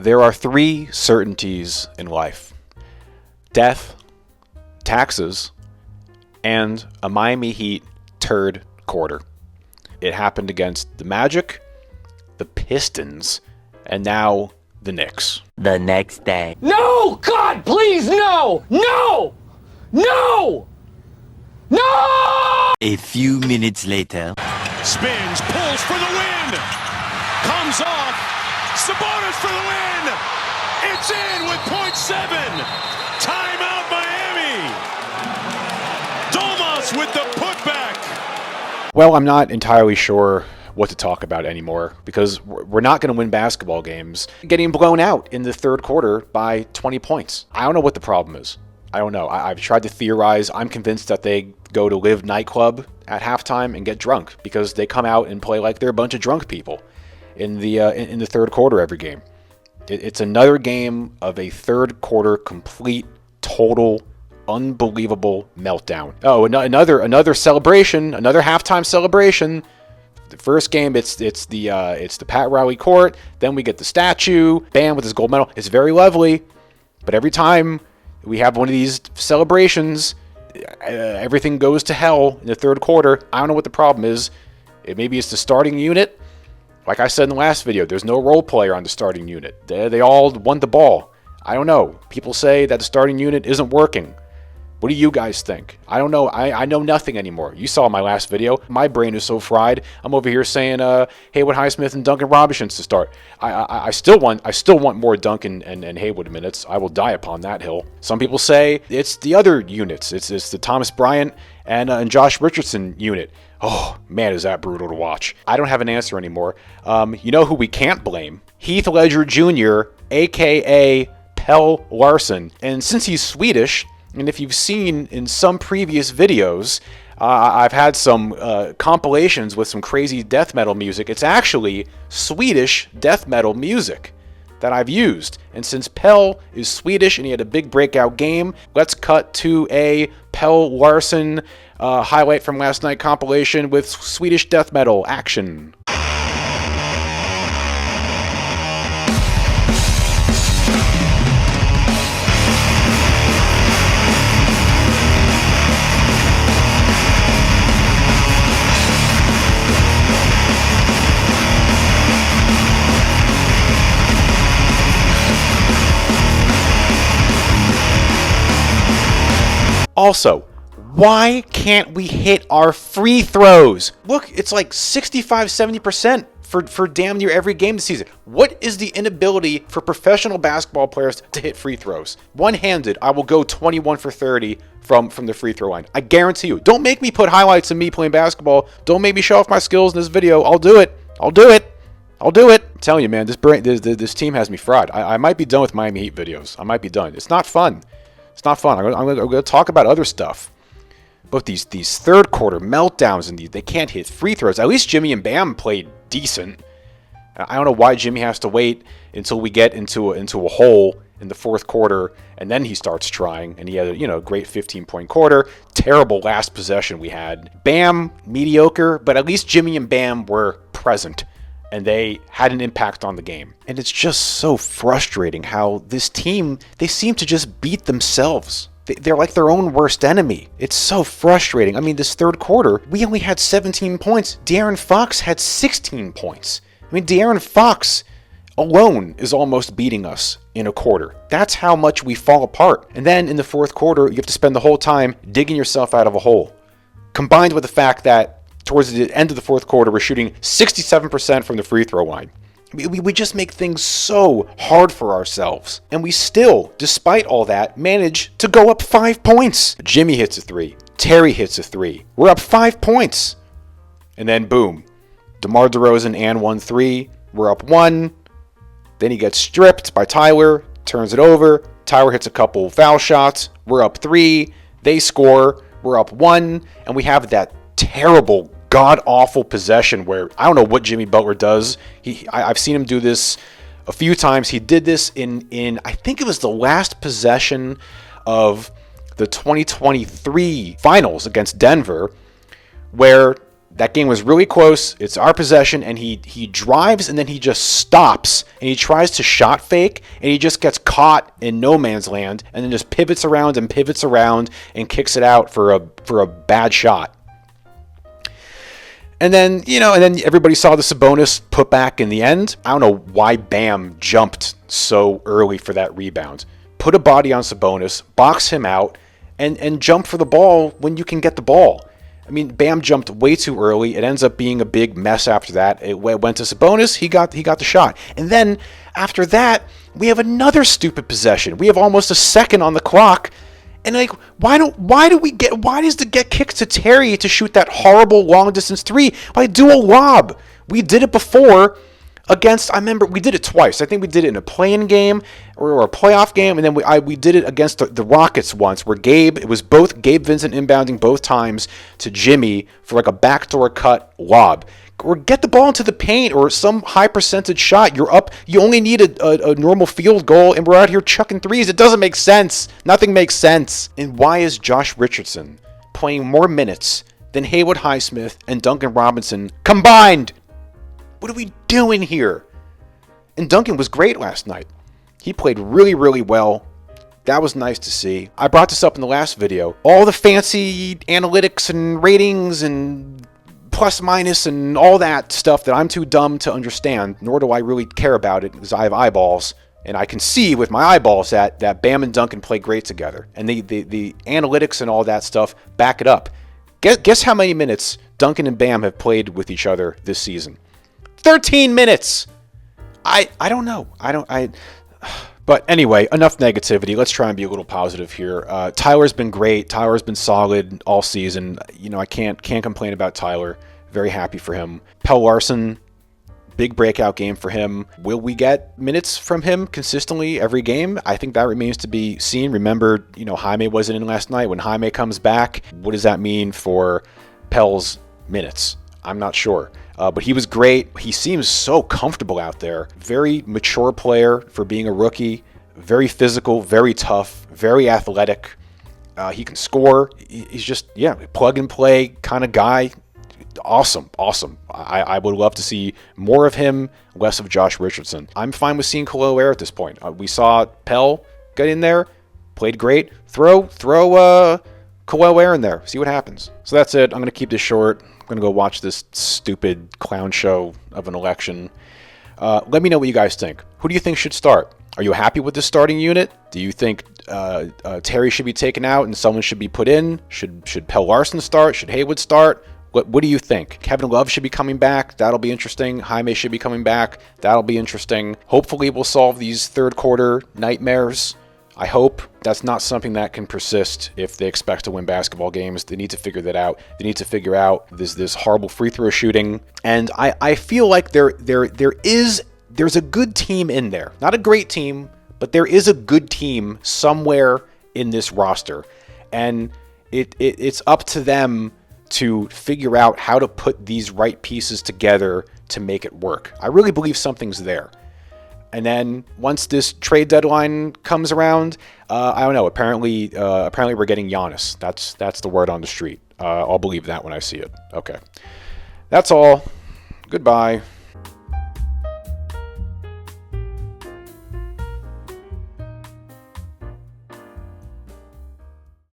There are three certainties in life: death, taxes, and a Miami Heat TURD quarter. It happened against the Magic, the Pistons, and now the Knicks. The next day. No! God, please, no! No! No! No! A few minutes later. Spins, pulls for the win! Comes off! Sabonis for the win! It's in with .7! Timeout Miami! Domas with the putback! Well, I'm not entirely sure what to talk about anymore because we're not going to win basketball games getting blown out in the third quarter by 20 points. I don't know what the problem is. I don't know. I've tried to theorize. I'm convinced that they go to Live nightclub at halftime and get drunk because they come out and play like they're a bunch of drunk people in the third quarter every game. It's another game of a third quarter complete, total, unbelievable meltdown. Oh, another celebration, another halftime celebration. The first game, it's the Pat Riley court. Then we get the statue, Bam with his gold medal. It's very lovely, but every time we have one of these celebrations, everything goes to hell in the third quarter. I don't know what the problem is. Maybe it's the starting unit. Like I said in the last video, there's no role player on the starting unit. They all want the ball. I don't know. People say that the starting unit isn't working. What do you guys think? I don't know. I know nothing anymore. You saw my last video. My brain is so fried. I'm over here saying Haywood Highsmith and Duncan Robinson to start. I still want more Duncan and Haywood minutes. I will die upon that hill. Some people say it's the other units. It's the Thomas Bryant and Josh Richardson unit. Oh man, is that brutal to watch. I don't have an answer anymore. You know who we can't blame? Heath Ledger Jr., aka Pelle Larsson. And since he's Swedish, and if you've seen in some previous videos, I've had some compilations with some crazy death metal music. It's actually Swedish death metal music that I've used. And since Pelle is Swedish and he had a big breakout game, let's cut to a Pelle Larsson highlight from last night compilation with Swedish death metal action. Also, why can't we hit our free throws? Look, it's like 65-70% for damn near every game this season. What is the inability for professional basketball players to hit free throws? One-handed, I will go 21 for 30 from the free throw line. I guarantee you. Don't make me put highlights of me playing basketball. Don't make me show off my skills in this video. I'll do it. I'm telling you, man, this team has me fried. I might be done with Miami Heat videos. I might be done. It's not fun. I'm going to talk about other stuff. But these third quarter meltdowns and they can't hit free throws. At least Jimmy and Bam played decent. I don't know why Jimmy has to wait until we get into a hole in the fourth quarter and then he starts trying. And he had a great 15-point quarter. Terrible last possession we had. Bam, mediocre, but at least Jimmy and Bam were present. And they had an impact on the game. And it's just so frustrating how this team, they seem to just beat themselves. They're like their own worst enemy. It's so frustrating. I mean, this third quarter, we only had 17 points. De'Aaron Fox had 16 points. I mean, De'Aaron Fox alone is almost beating us in a quarter. That's how much we fall apart. And then in the fourth quarter, you have to spend the whole time digging yourself out of a hole. Combined with the fact that towards the end of the fourth quarter, we're shooting 67% from the free throw line. We just make things so hard for ourselves. And we still, despite all that, manage to go up 5 points. Jimmy hits a 3. Terry hits a 3. We're up 5 points. And then boom. DeMar DeRozan and 1-3. We're up 1. Then he gets stripped by Tyler. Turns it over. Tyler hits a couple foul shots. We're up 3. They score. We're up 1. And we have that terrible, god-awful possession where I don't know what Jimmy Butler does. I've seen him do this a few times. He did this in I think it was the last possession of the 2023 finals against Denver, where That game was really close. It's our possession, and he drives, and then he just stops, and he tries to shot fake, and he just gets caught in no man's land, and then just pivots around and kicks it out for a bad shot. And then, everybody saw the Sabonis putback in the end. I don't know why Bam jumped so early for that rebound. Put a body on Sabonis, box him out, and jump for the ball when you can get the ball. I mean, Bam jumped way too early. It ends up being a big mess after that. It went to Sabonis. He got the shot. And then after that, we have another stupid possession. We have almost a second on the clock. And why does it get kicked to Terry to shoot that horrible long distance three by dual lob? We did it before against, I remember we did it twice. I think we did it in a play-in game or a playoff game, and then we did it against the Rockets once, where it was both Gabe Vincent inbounding both times to Jimmy for like a backdoor cut lob. Or get the ball into the paint or some high percentage shot. You're up. You only need a normal field goal, and we're out here chucking threes. It doesn't make sense. Nothing makes sense. And why is Josh Richardson playing more minutes than Haywood Highsmith and Duncan Robinson combined? What are we doing here? And Duncan was great last night. He played really, really well. That was nice to see. I brought this up in the last video. All the fancy analytics and ratings and plus minus and all that stuff that I'm too dumb to understand, nor do I really care about it because I have eyeballs. And I can see with my eyeballs that Bam and Duncan play great together. And the analytics and all that stuff back it up. Guess how many minutes Duncan and Bam have played with each other this season? 13 minutes. I don't know. But anyway, enough negativity. Let's try and be a little positive here. Tyler's been great. Tyler's been solid all season. I can't complain about Tyler. Very happy for him. Pelle Larsson, big breakout game for him. Will we get minutes from him consistently every game? I think that remains to be seen. Remember, Jaime wasn't in last night. When Jaime comes back, what does that mean for Pelle's minutes? I'm not sure. But he was great. He seems so comfortable out there. Very mature player for being a rookie. Very physical, very tough, very athletic. He can score. He's just, plug and play kind of guy. Awesome. I would love to see more of him, less of Josh Richardson. I'm fine with seeing Khalil Ware at this point. We saw Pelle get in there, played great. Throw Khalil Ware in there. See what happens. So that's it. I'm going to keep this short. I'm going to go watch this stupid clown show of an election. Let me know what you guys think. Who do you think should start? Are you happy with the starting unit? Do you think Terry should be taken out and someone should be put in? Should Pelle Larsson start? Should Haywood start? What do you think? Kevin Love should be coming back. That'll be interesting. Jaime should be coming back. That'll be interesting. Hopefully we'll solve these third quarter nightmares. I hope that's not something that can persist if they expect to win basketball games. They need to figure that out. They need to figure out this horrible free throw shooting. And I feel like there's a good team in there. Not a great team, but there is a good team somewhere in this roster. And it's up to them to figure out how to put these right pieces together to make it work. I really believe something's there. And then once this trade deadline comes around, I don't know. Apparently we're getting Giannis. That's the word on the street. I'll believe that when I see it. Okay, that's all. Goodbye.